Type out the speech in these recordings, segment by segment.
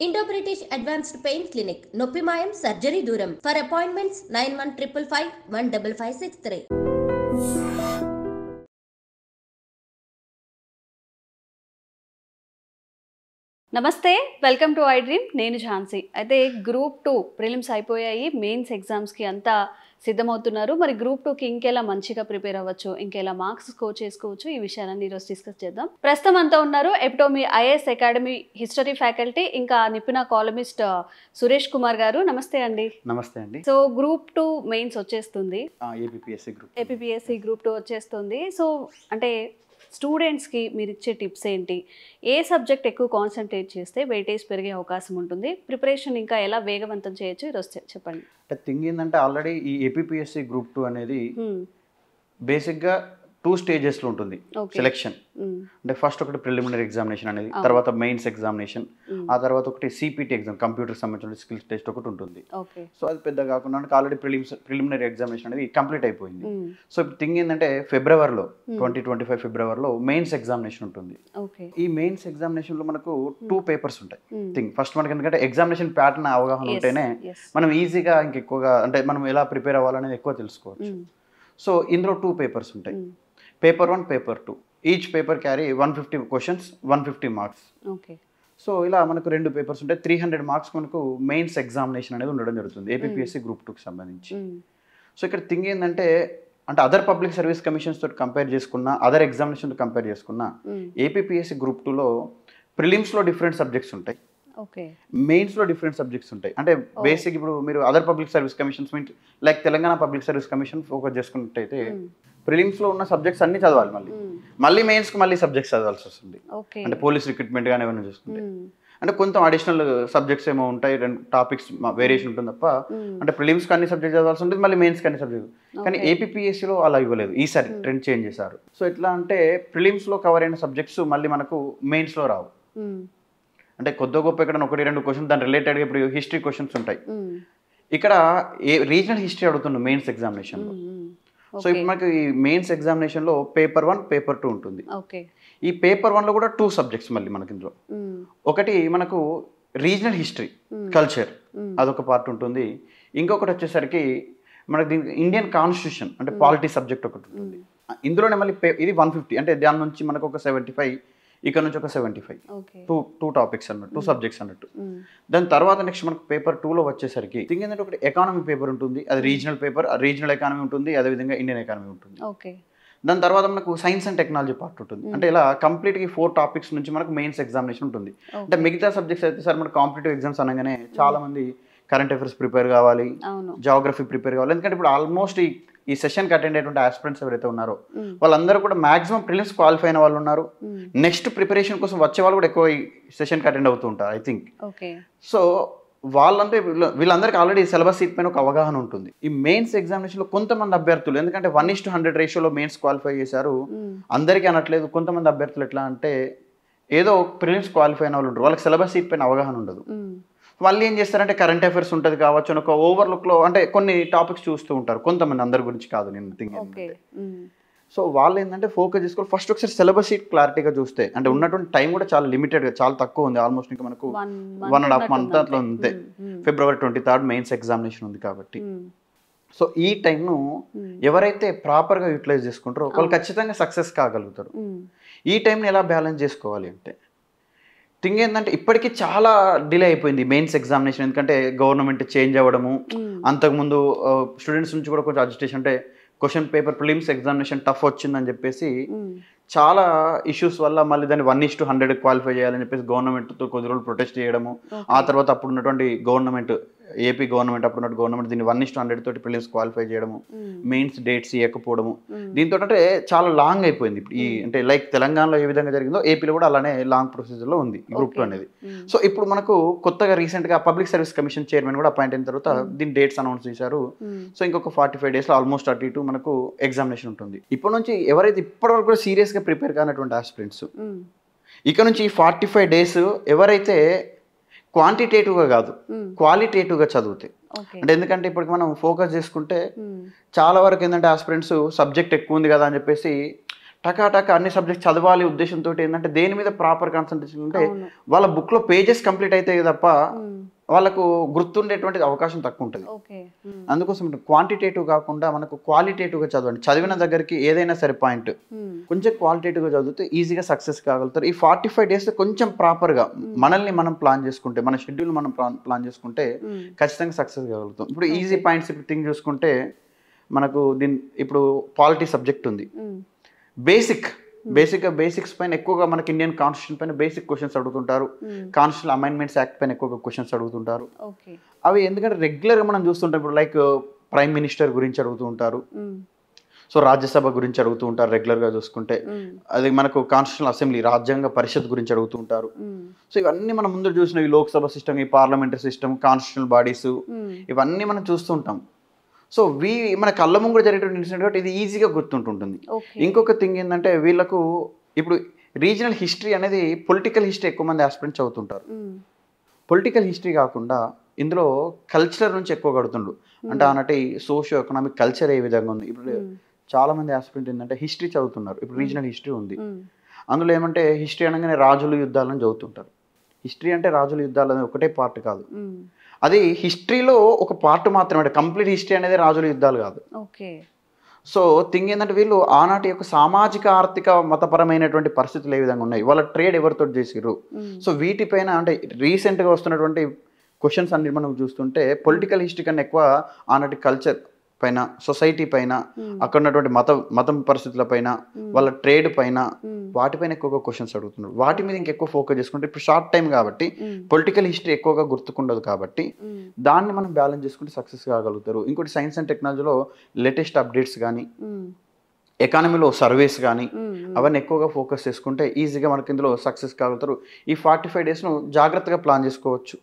Indo British advanced pain clinic నొప్పి మాయం surgery దూరం ఫర్ అపాయింట్మెంట్స్ 9155515563. నమస్తే, వెల్కమ్ టు ఐ డ్రీమ్. నేను ఝాన్సీ. అయితే గ్రూప్ 2 ప్రిలిమ్స్ అయిపోయాయి, మెయిన్స్ ఎగ్జామ్స్కి అంతా సిద్ధమవుతున్నారు. మరి గ్రూప్ 2కి ఇంకెలా మంచిగా ప్రిపేర్ అవ్వచ్చు, ఇంకెలా మార్క్స్ స్కోర్ చేసుకోవచ్చు, ఈ విషయాలన్నీ ఈరోజు డిస్కస్ చేద్దాం. ప్రస్తుతం అంతా ఉన్నారు ఎపిటోమీ ఐఏఎస్ అకాడమీ హిస్టరీ ఫ్యాకల్టీ, ఇంకా నిపుణ కాలమిస్ట్ సురేష్ కుమార్ గారు. నమస్తే అండి. నమస్తే అండి. సో గ్రూప్ 2 మెయిన్స్ వచ్చేస్తుంది, ఏపీపీఎస్సీ గ్రూప్ 2 వచ్చేస్తుంది. సో అంటే స్టూడెంట్స్కి మీరు ఇచ్చే టిప్స్ ఏంటి? ఏ సబ్జెక్ట్ ఎక్కువ కాన్సన్ట్రేట్ చేస్తే వెయిటేజ్ పెరిగే అవకాశం ఉంటుంది? ప్రిపరేషన్ ఇంకా ఎలా వేగవంతం చేయొచ్చు ఈరోజు చెప్పండి. అంటే థింగ్ ఏంటంటే ఆల్రెడీ ఈ ఏపీపీఎస్సీ గ్రూప్ 2 అనేది బేసిక్గా 2 స్టేజెస్లో ఉంటుంది సెలెక్షన్. అంటే ఫస్ట్ ఒకటి ప్రిలిమినరీ ఎగ్జామినేషన్ అనేది, తర్వాత మెయిన్స్ ఎగ్జామినేషన్, ఆ తర్వాత ఒకటి సిపిటి ఎగ్జామ్, కంప్యూటర్ సంబంధించిన స్కిల్స్ టెస్ట్ ఒకటి ఉంటుంది. సో అది పెద్ద కాకుండా ఆల్రెడీ ప్రిలిమినరీ ఎగ్జామినేషన్ అనేది కంప్లీట్ అయిపోయింది. సో ఇప్పుడు థింగ్ ఏంటంటే ఫిబ్రవరిలో 2025 ఫిబ్రవరిలో మెయిన్స్ ఎగ్జామినేషన్ ఉంటుంది. ఈ మెయిన్స్ ఎగ్జామినేషన్లో మనకు 2 పేపర్స్ ఉంటాయి. థింగ్ ఫస్ట్ మనకి ఎందుకంటే ఎగ్జామినేషన్ ప్యాటర్న్ అవగాహన ఉంటేనే మనం ఈజీగా ఇంకెక్కువగా అంటే మనం ఎలా ప్రిపేర్ అవ్వాలనేది ఎక్కువ తెలుసుకోవచ్చు. సో ఇందులో 2 పేపర్స్ ఉంటాయి, paper 1, paper 2. Each paper carry 150 questions, 150 marks. So ఇలా మనకు 2 పేపర్స్ ఉంటాయి. 300 మార్క్స్ మనకు మెయిన్స్ ఎగ్జామినేషన్ అనేది ఉండడం జరుగుతుంది ఏపీపీఎస్సీ గ్రూప్ 2కి సంబంధించి. సో ఇక్కడ థింగ్ ఏంటంటే అంటే అదర్ పబ్లిక్ సర్వీస్ కమిషన్స్ తోటి కంపేర్ చేసుకున్నా, అదర్ ఎగ్జామినేషన్ కంపేర్ చేసుకున్నా, ఏపీపీఎస్సీ గ్రూప్ 2లో ప్రిలిమ్స్లో డిఫరెంట్ సబ్జెక్ట్స్ ఉంటాయి, మెయిన్స్లో డిఫరెంట్ సబ్జెక్ట్స్ ఉంటాయి. అంటే బేసిక్ ఇప్పుడు మీరు other public service commissions means like Telangana public service commission focus చేసుకున్నట్టయితే ప్రిలిమ్స్లో ఉన్న సబ్జెక్ట్స్ అన్ని చదవాలి, మళ్ళీ మెయిన్స్కి మళ్ళీ సబ్జెక్ట్స్ చదవాల్సి వస్తుంది. అంటే పోలీస్ రిక్రూట్మెంట్ కానీ ఏమైనా చూసుకుంటే అంటే కొంచెం అడిషనల్ సబ్జెక్ట్స్ ఏమో ఉంటాయి, 2 టాపిక్స్ వేరియేషన్ ఉంటుంది తప్ప అంటే ప్రిలిమ్స్కి అన్ని సబ్జెక్ట్ చదవాల్సి ఉంటుంది, మళ్ళీ మెయిన్స్కి అన్ని సబ్జెక్ట్. కానీ ఏపీపీఎస్సీలో అలా ఇవ్వలేదు, ఈసారి ట్రెండ్ చేంజ్ చేశారు. సో ఎట్లా అంటే ప్రిలిమ్స్లో కవర్ అయిన సబ్జెక్ట్స్ మళ్ళీ మనకు మెయిన్స్లో రావు. అంటే కొద్ది గొప్ప ఇక్కడ 1-2 క్వశ్చన్స్ దాని రిలేటెడ్గా ఇప్పుడు హిస్టరీ క్వశ్చన్స్ ఉంటాయి. ఇక్కడ రీజనల్ హిస్టరీ అడుగుతుంది మెయిన్స్ ఎగ్జామినేషన్లో. సో ఇప్పుడు మనకి ఈ మెయిన్స్ ఎగ్జామినేషన్లో పేపర్ 1, పేపర్ 2 ఉంటుంది. ఈ పేపర్ 1లో కూడా 2 సబ్జెక్ట్స్ మళ్ళీ మనకి ఇందులో. ఒకటి మనకు రీజనల్ హిస్టరీ కల్చర్ అదొక పార్ట్ ఉంటుంది. ఇంకొకటి వచ్చేసరికి మనకి దీనికి ఇండియన్ కాన్స్టిట్యూషన్ అంటే పాలిటీ సబ్జెక్ట్ ఒకటి ఉంటుంది. ఇందులోనే మళ్ళీ ఇది 150 అంటే దాని నుంచి మనకు ఒక 75, ఇక్కడ నుంచి ఒక 75, 2 టాపిక్స్ అన్నట్టు, 2 సబ్జెక్ట్స్ అన్నట్టు. దాని తర్వాత నెక్స్ట్ మనకు పేపర్ 2లో వచ్చేసరికి థింగ్ ఏంటంటే ఒకటి ఎకానమీ పేపర్ ఉంటుంది, అది రీజనల్ పేపర్, రీజనల్ ఎకానమీ ఉంటుంది, అదేవిధంగా ఇండియన్ ఎకానమీ ఉంటుంది. దాని తర్వాత మనకు సైన్స్ అండ్ టెక్నాలజీ పార్ట్ ఉంటుంది. అంటే ఇలా కంప్లీట్గా 4 టాపిక్స్ నుంచి మనకు మెయిన్స్ ఎగ్జామినేషన్ ఉంటుంది. అంటే మిగతా సబ్జెక్ట్స్ అయితే సార్ మనకు కాంపిటేటివ్ ఎగ్జామ్స్ అనగానే చాలా మంది కరెంట్ అఫైర్స్ ప్రిపేర్ కావాలి, జాగ్రఫీ ప్రిపేర్ కావాలి. ఎందుకంటే ఇప్పుడు ఆల్మోస్ట్ ఈ సెషన్కి అటెండ్ అయ్యేటువంటి ఆస్పిరెంట్స్ ఎవరైతే ఉన్నారో వాళ్ళందరూ కూడా మాక్సిమం ప్రిలిమ్స్ క్వాలిఫై అయిన వాళ్ళు ఉన్నారు. నెక్స్ట్ ప్రిపరేషన్ కోసం వచ్చే వాళ్ళు కూడా ఎక్కువ ఈ సెషన్కి అటెండ్ అవుతూ ఉంటారు ఐ థింక్. సో వాళ్ళంటే వీళ్ళందరికీ ఆల్రెడీ సిలబస్ సీట్ పైన ఒక అవగాహన ఉంటుంది. ఈ మెయిన్స్ ఎగ్జామినేషన్లో కొంతమంది అభ్యర్థులు ఎందుకంటే 1:100 రేషియోలో మెయిన్స్ క్వాలిఫై చేశారు, అందరికీ అనట్లేదు. కొంతమంది అభ్యర్థులు ఎట్లా అంటే ఏదో ప్రిలిమ్స్ క్వాలిఫై అయిన వాళ్ళు ఉంటారు, వాళ్ళకి సిలబస్ సీట్ పైన అవగాహన ఉండదు. వాళ్ళు ఏం చేస్తారంటే కరెంట్ అఫైర్స్ ఉంటుంది కావచ్చు అని ఒక ఓవర్లుక్లో అంటే కొన్ని టాపిక్స్ చూస్తూ ఉంటారు. కొంతమంది, అందరి గురించి కాదు నేను థింక్ ఏంటంటే. సో వాళ్ళు ఏంటంటే ఫోకస్ చేసుకోవాలి, ఫస్ట్ ఒకసారి సిలబస్ షీట్ క్లారిటీగా చూస్తే అంటే ఉన్నటువంటి టైం కూడా చాలా లిమిటెడ్గా చాలా తక్కువ ఉంది. ఆల్మోస్ట్ ఇంకా మనకు 1.5 month అట్లా ఉంది. ఫిబ్రవరి 23 మెయిన్స్ ఎగ్జామినేషన్ ఉంది కాబట్టి. సో ఈ టైంను ఎవరైతే ప్రాపర్గా యూటిలైజ్ చేసుకుంటారో వాళ్ళు ఖచ్చితంగా సక్సెస్ కాగలుగుతారు. ఈ టైంని ఎలా బ్యాలెన్స్ చేసుకోవాలి అంటే థింగ్ ఏంటంటే ఇప్పటికీ చాలా డిలే అయిపోయింది మెయిన్స్ ఎగ్జామినేషన్. ఎందుకంటే గవర్నమెంట్ చేంజ్ అవ్వడము, అంతకుముందు స్టూడెంట్స్ నుంచి కూడా కొంచెం అడ్జస్టేషన్ అంటే question paper prelims examination tough వచ్చిందని చెప్పేసి చాలా ఇష్యూస్ వల్ల మళ్ళీ దాన్ని 1:100 క్వాలిఫై చేయాలని చెప్పేసి గవర్నమెంట్తో కొద్ది రోజులు ప్రొటెస్ట్ చేయడము. ఆ తర్వాత అప్పుడు ఉన్నటువంటి గవర్నమెంట్, ఏపీ గవర్నమెంట్ అప్పుడు ఉన్న గవర్నమెంట్ దీన్ని 1:100 తోటి ప్రిలిమ్స్ క్వాలిఫై చేయడము, మెయిన్స్ డేట్స్ ఇవ్వకపోవడము. దీంతో అంటే చాలా లాంగ్ అయిపోయింది. ఇప్పుడు ఈ అంటే లైక్ తెలంగాణలో ఏ విధంగా జరిగిందో ఏపీలో కూడా అలానే లాంగ్ ప్రొసీజర్లో ఉంది గ్రూప్ 2 అనేది. సో ఇప్పుడు మనకు కొత్తగా రీసెంట్గా పబ్లిక్ సర్వీస్ కమిషన్ చైర్మన్ కూడా అపాయింట్ అయిన తర్వాత దీని డేట్స్ అనౌన్స్ చేశారు. సో ఇంకొక 45 daysలో ఆల్మోస్ట్ అటు ఇటు మనకు ఎగ్జామినేషన్ ఉంటుంది. ఇప్పటి నుంచి ఎవరైతే ఇప్పటివరకు కూడా సీరియస్గా ప్రిపేర్ కానటువంటి ఆస్పిరెంట్స్ ఇక నుంచి 45 days ఎవరైతే క్వాంటిటేటివ్గా కాదు క్వాలిటేటివ్గా చదివితే అంటే ఎందుకంటే ఇప్పటికి మనం ఫోకస్ చేసుకుంటే చాలా వరకు ఏంటంటే ఆస్పిరెంట్స్ సబ్జెక్ట్ ఎక్కువ ఉంది కదా అని చెప్పేసి టకా అన్ని సబ్జెక్ట్స్ చదవాలి ఉద్దేశంతో ఏంటంటే దేని మీద ప్రాపర్ కాన్సన్ట్రేషన్ ఉంటే వాళ్ళ బుక్లో పేజెస్ కంప్లీట్ అయితే తప్ప వాళ్ళకు గుర్తుండేటువంటి అవకాశం తక్కువ ఉంటుంది. అందుకోసం క్వాంటిటేటివ్ కాకుండా మనకు క్వాలిటేటివ్గా చదవండి. చదివిన దగ్గరికి ఏదైనా సరే పాయింట్ కొంచెం క్వాలిటేటివ్గా చదివితే ఈజీగా సక్సెస్ కాగలుగుతారు. ఈ 45 days కొంచెం ప్రాపర్గా మనల్ని మనం ప్లాన్ చేసుకుంటే, మన షెడ్యూల్ మనం ప్లాన్ చేసుకుంటే ఖచ్చితంగా సక్సెస్ కాగలుగుతాం. ఇప్పుడు ఈజీ పాయింట్స్ ఇప్పుడు థింక్ చూసుకుంటే మనకు ఇప్పుడు పాలిటీ సబ్జెక్ట్ ఉంది. బేసిక్స్ పైన ఎక్కువగా మనకి ఇండియన్ కాన్స్టిట్యూషన్ పైన బేసిక్ క్వశ్చన్స్ అడుగుతుంటారు. కాన్స్టిట్యూషన్ అమెండ్మెంట్స్ యాక్ట్ పైన ఎక్కువగా క్వశ్చన్స్ అడుగుతుంటారు. అవి ఎందుకంటే రెగ్యులర్గా మనం చూస్తుంటాం. ఇప్పుడు లైక్ ప్రైమ్ మినిస్టర్ గురించి అడుగుతూ ఉంటారు, సో రాజ్యసభ గురించి అడుగుతూ ఉంటారు రెగ్యులర్గా చూసుకుంటే. అది మనకు కాన్స్టిట్యూషనల్ అసెంబ్లీ రాజ్యాంగ పరిషత్ గురించి అడుగుతూ ఉంటారు. సో ఇవన్నీ మనం ముందు చూసిన ఈ లోక్సభ సిస్టమ్, ఈ పార్లమెంటరీ సిస్టమ్, కాన్స్టిట్యూషనల్ బాడీస్, ఇవన్నీ మనం చూస్తుంటాం. సో మన కళ్ళ ముందు జరిగేటువంటి ఇన్సిడెంట్ కాబట్టి ఇది ఈజీగా గుర్తుంటుంటుంది. ఇంకొక థింగ్ ఏంటంటే వీళ్ళకు ఇప్పుడు రీజనల్ హిస్టరీ అనేది పొలిటికల్ హిస్టరీ ఎక్కువ మంది ఆస్పిరెంట్స్ చదువుతుంటారు. పొలిటికల్ హిస్టరీ కాకుండా ఇందులో కల్చర్ నుంచి ఎక్కువ కడుతుండ్రు. అంటే ఆనాటి సోషియో ఎకనామిక్ కల్చర్ ఏ విధంగా ఉంది. ఇప్పుడు చాలా మంది ఆస్పిరెంట్ ఏంటంటే హిస్టరీ చదువుతున్నారు. ఇప్పుడు రీజనల్ హిస్టరీ ఉంది. అందులో ఏమంటే హిస్టరీ అనగానే రాజుల యుద్ధాలను చదువుతుంటారు. హిస్టరీ అంటే రాజుల యుద్ధాలు అనేది ఒకటే పార్ట్ కాదు, అది హిస్టరీలో ఒక పార్ట్ మాత్రమే. కంప్లీట్ హిస్టరీ అనేది రాజుల యుద్ధాలు కాదు. సో థింగ్ ఏంటంటే వీళ్ళు ఆనాటి యొక్క సామాజిక ఆర్థిక మతపరమైనటువంటి పరిస్థితులు ఏ విధంగా ఉన్నాయి, వాళ్ళ ట్రేడ్ ఎవరితో చేసిర్రు, సో వీటిపైన అంటే రీసెంట్గా వస్తున్నటువంటి క్వశ్చన్స్ అన్ని మనం చూస్తుంటే పొలిటికల్ హిస్టరీ కన్నా ఎక్కువ ఆనాటి కల్చర్ పైన, సొసైటీ పైన, అక్కడ ఉన్నటువంటి మతం పరిస్థితుల పైన, వాళ్ళ ట్రేడ్ పైన, వాటిపైన ఎక్కువగా క్వశ్చన్స్ అడుగుతున్నారు. వాటి మీద ఇంకెక్కువ ఫోకస్ చేసుకుంటే ఇప్పుడు షార్ట్ టైం కాబట్టి పొలిటికల్ హిస్టరీ ఎక్కువగా గుర్తుకుండదు కాబట్టి దాన్ని మనం బ్యాలెన్స్ చేసుకుంటే సక్సెస్ కాగలుగుతారు. ఇంకోటి సైన్స్ అండ్ టెక్నాలజీలో లేటెస్ట్ అప్డేట్స్ కానీ, ఎకానమీలో సర్వేస్ కానీ అవన్నీ ఎక్కువగా ఫోకస్ చేసుకుంటే ఈజీగా మనకి ఇందులో సక్సెస్ కాగలుగుతారు. ఈ 45 days జాగ్రత్తగా ప్లాన్ చేసుకోవచ్చు.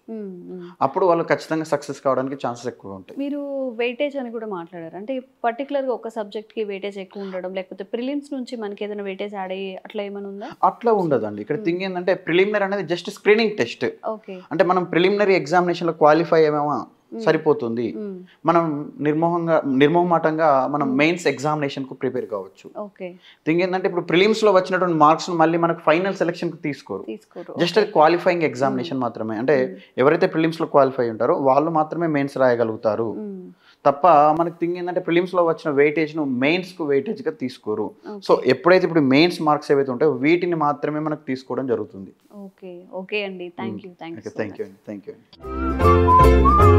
అప్పుడు వాళ్ళు ఖచ్చితంగా సక్సెస్ కావడానికి ఛాన్సెస్ ఎక్కువ ఉంటాయి. మీరు వెయిటేజ్ అని కూడా మాట్లాడారు. అంటే పర్టికులర్గా ఒక సబ్జెక్ట్కి వెయిటేజ్ ఎక్కువ ఉండడం, లేకపోతే ప్రిలిమ్స్ నుంచి మనకి ఏదైనా వెయిటేజ్ యాడ్ అయ్యి అట్లా ఏమైనా ఉందా? అట్లా ఉండదండి. ఇక్కడ థింగ్ ఏంటంటే ప్రిలిమినరీ అనేది జస్ట్ స్క్రీనింగ్ టెస్ట్. అంటే మనం ప్రిలిమినరీ ఎగ్జామినేషన్లో క్వాలిఫై అయ్యామా సరిపోతుంది. మనం నిర్మోహమాటంగా మనం మెయిన్స్ ఎగ్జామినేషన్ కు ప్రిపేర్ కావచ్చు. థింగ్ ఏంటంటే ఇప్పుడు ప్రిలిమ్స్ లో వచ్చినటువంటి మార్క్స్ మళ్ళీ మనకు ఫైనల్ సెలక్షన్ కు తీసుకోరు. జస్ట్ అది క్వాలిఫైయింగ్ ఎగ్జామినేషన్ మాత్రమే. అంటే ఎవరైతే ప్రిలిమ్స్ లో క్వాలిఫై ఉంటారో వాళ్ళు మాత్రమే మెయిన్స్ రాయగలుగుతారు తప్ప మనకి థింగ్ ఏంటంటే ప్రిలిమ్స్ లో వచ్చిన వెయిటేజ్ ను మెయిన్స్ కు వెయిటేజ్ గా తీసుకోరు. సో ఎప్పుడైతే ఇప్పుడు మెయిన్స్ మార్క్స్ ఏవైతే ఉంటాయో వీటిని మాత్రమే మనకు తీసుకోవడం జరుగుతుంది. ఓకే అండి, థ్యాంక్ యూ. థ్యాంక్ యూ అండి.